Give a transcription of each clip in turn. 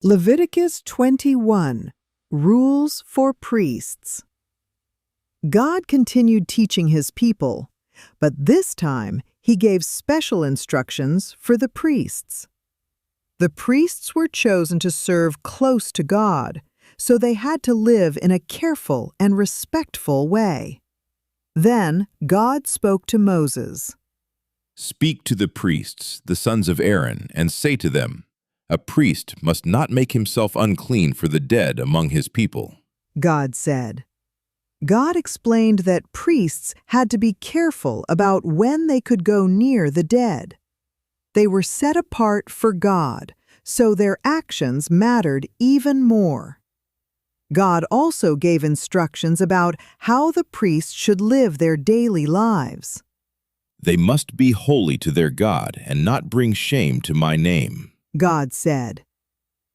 Leviticus 21, Rules for Priests. God continued teaching his people, but this time he gave special instructions for the priests. The priests were chosen to serve close to God, so they had to live in a careful and respectful way. Then God spoke to Moses. "Speak to the priests, the sons of Aaron, and say to them, 'A priest must not make himself unclean for the dead among his people.'" God said. God explained that priests had to be careful about when they could go near the dead. They were set apart for God, so their actions mattered even more. God also gave instructions about how the priests should live their daily lives. "They must be holy to their God and not bring shame to my name," God said.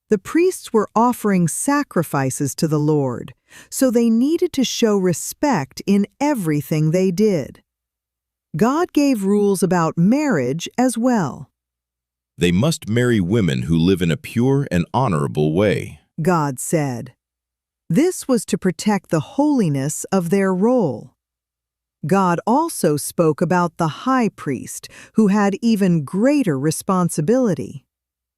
The priests were offering sacrifices to the Lord, so they needed to show respect in everything they did. God gave rules about marriage as well. "They must marry women who live in a pure and honorable way," God said. This was to protect the holiness of their role. God also spoke about the high priest, who had even greater responsibility.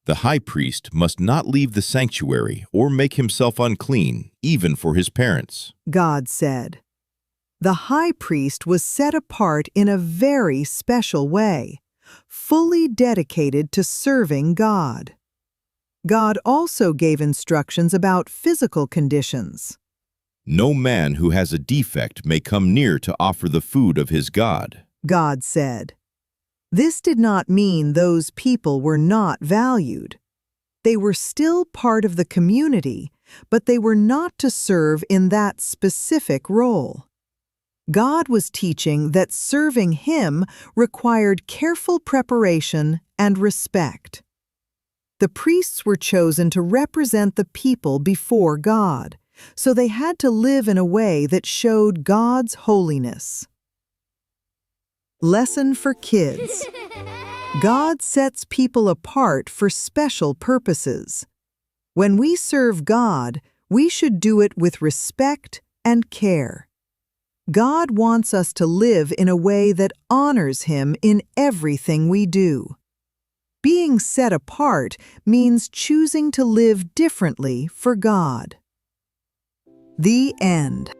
"The high priest must not leave the sanctuary or make himself unclean, even for his parents," God said. The high priest was set apart in a very special way, fully dedicated to serving God. God also gave instructions about physical conditions. "No man who has a defect may come near to offer the food of his God," God said. This did not mean those people were not valued. They were still part of the community, but they were not to serve in that specific role. God was teaching that serving Him required careful preparation and respect. The priests were chosen to represent the people before God, so they had to live in a way that showed God's holiness. Lesson for kids. God sets people apart for special purposes. When we serve God, we should do it with respect and care. God wants us to live in a way that honors Him in everything we do. Being set apart means choosing to live differently for God. The end.